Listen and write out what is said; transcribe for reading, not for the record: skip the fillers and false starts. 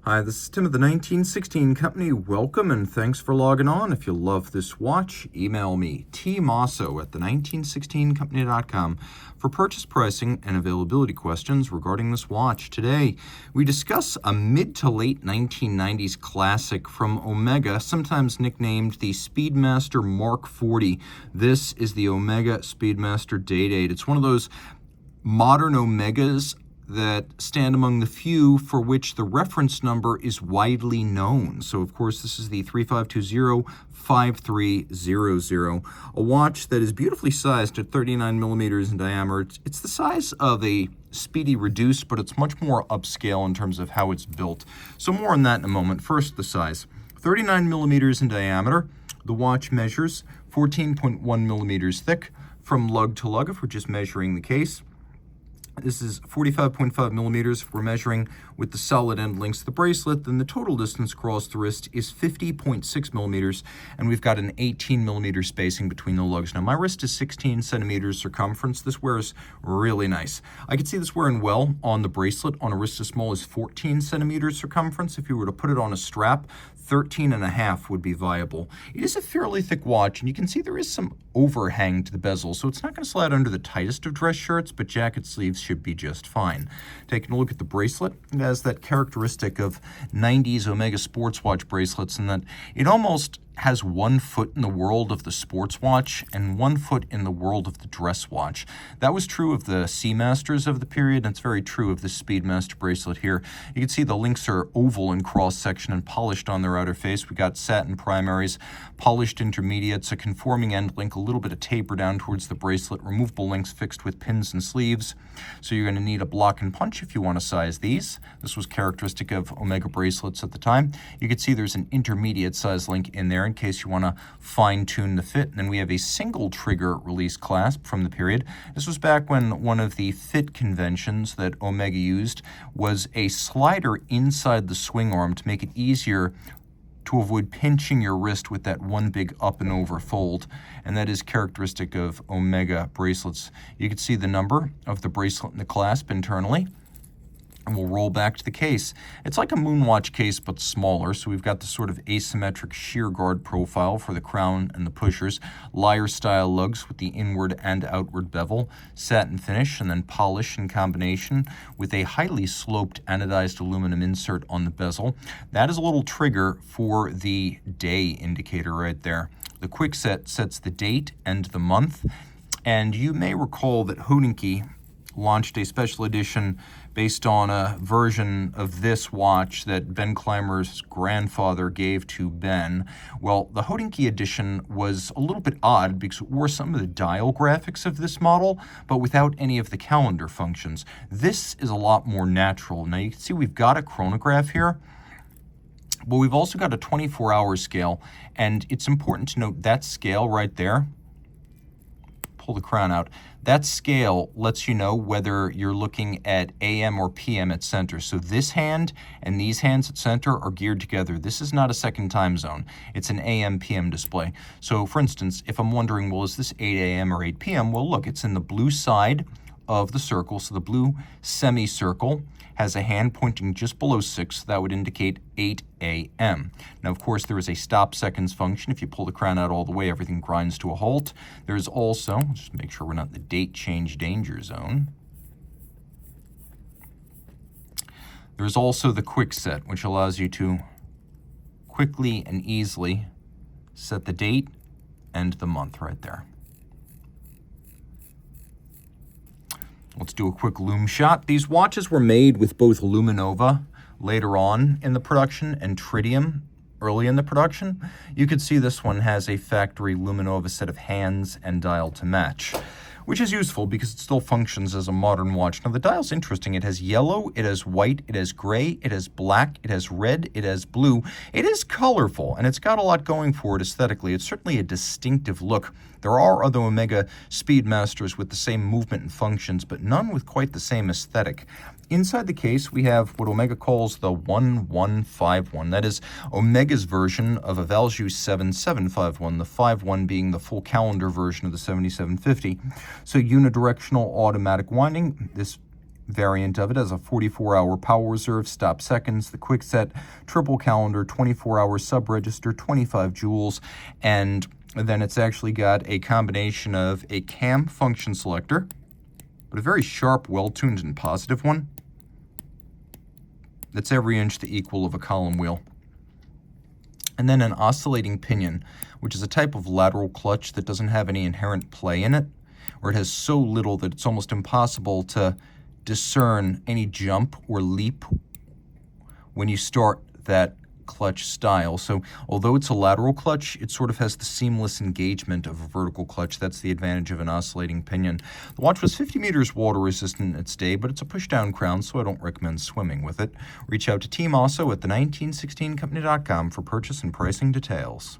Hi, this is Tim of the 1916 Company. Welcome and thanks for logging on. If you love this watch, email me, Team Mosso at the1916company.com for purchase pricing and availability questions regarding this watch. Today, we discuss a mid to late 1990s classic from Omega, sometimes nicknamed the Speedmaster Mark 40. This is the Omega Speedmaster Day-Date. It's one of those modern Omegas that stand among the few for which the reference number is widely known. So, of course, this is the 3520-5300, a watch that is beautifully sized at 39 millimeters in diameter. It's the size of a Speedy Reduced, but it's much more upscale in terms of how it's built. So more on that in a moment. First, the size. 39 millimeters in diameter. The watch measures 14.1 millimeters thick from lug to lug if we're just measuring the case. This is 45.5 millimeters if we're measuring with the solid end links of the bracelet. Then the total distance across the wrist is 50.6 millimeters, and we've got an 18 millimeter spacing between the lugs. Now, my wrist is 16 centimeters circumference. This wears really nice. I could see this wearing well on the bracelet on a wrist as small as 14 centimeters circumference. If you were to put it on a strap, 13.5 would be viable. It is a fairly thick watch, and you can see there is some overhang to the bezel, so it's not going to slide under the tightest of dress shirts, but jacket sleeves should be just fine. Taking a look at the bracelet, it has that characteristic of 90s Omega sports watch bracelets in that it almost has 1 foot in the world of the sports watch and 1 foot in the world of the dress watch. That was true of the Seamasters of the period, and it's very true of the Speedmaster bracelet here. You can see the links are oval in cross-section and polished on their outer face. We got satin primaries, polished intermediates, a conforming end link, a little bit of taper down towards the bracelet, removable links fixed with pins and sleeves. So you're going to need a block and punch if you want to size these. This was characteristic of Omega bracelets at the time. You can see there's an intermediate size link in there in case you want to fine-tune the fit. And then we have a single trigger release clasp from the period. This was back when one of the fit conventions that Omega used was a slider inside the swing arm to make it easier to avoid pinching your wrist with that one big up and over fold, and that is characteristic of Omega bracelets. You can see the number of the bracelet and the clasp internally. And we'll roll back to the case. It's like a Moonwatch case, but smaller. So we've got the sort of asymmetric shear guard profile for the crown and the pushers, lyre-style lugs with the inward and outward bevel, satin finish, and then polish in combination with a highly sloped anodized aluminum insert on the bezel. That is a little trigger for the day indicator right there. The quick set sets the date and the month. And you may recall that Hodinkee launched a special edition based on a version of this watch that Ben Clymer's grandfather gave to Ben. Well, the Hodinkee edition was a little bit odd because it wore some of the dial graphics of this model, but without any of the calendar functions. This is a lot more natural. Now you can see we've got a chronograph here, but we've also got a 24-hour scale, and it's important to note that scale right there. Pull the crown out. That scale lets you know whether you're looking at AM or PM at center. So this hand and these hands at center are geared together. This is not a second time zone. It's an AM PM display. So for instance, if I'm wondering, well, is this 8 AM or 8 PM? Well, look, it's in the blue side of the circle. So the blue semicircle has a hand pointing just below 6. So that would indicate 8 AM. Now, of course, there is a stop seconds function. If you pull the crown out all the way, everything grinds to a halt. There's also, just make sure we're not in the date change danger zone. There's also the quick set, which allows you to quickly and easily set the date and the month right there. Let's do a quick loom shot. These watches were made with both Luminova later on in the production and Tritium early in the production. You can see this one has a factory Luminova set of hands and dial to match, which is useful because it still functions as a modern watch. Now, the dial's interesting. It has yellow, it has white, it has gray, it has black, it has red, it has blue. It is colorful, and it's got a lot going for it aesthetically. It's certainly a distinctive look. There are other Omega Speedmasters with the same movement and functions, but none with quite the same aesthetic. Inside the case, we have what Omega calls the 1151. That is Omega's version of a Valjoux 7751, the 51 being the full calendar version of the 7750. So unidirectional automatic winding. This variant of it has a 44-hour power reserve, stop seconds, the quick set, triple calendar, 24-hour sub-register, 25 joules, and then it's actually got a combination of a cam function selector, but a very sharp, well-tuned and positive one. That's every inch the equal of a column wheel. And then an oscillating pinion, which is a type of lateral clutch that doesn't have any inherent play in it, or it has so little that it's almost impossible to discern any jump or leap when you start that clutch style. So although it's a lateral clutch, it sort of has the seamless engagement of a vertical clutch. That's the advantage of an oscillating pinion. The watch was 50 meters water resistant in its day, but it's a push-down crown, so I don't recommend swimming with it. Reach out to Team Mosso at the 1916company.com for purchase and pricing details.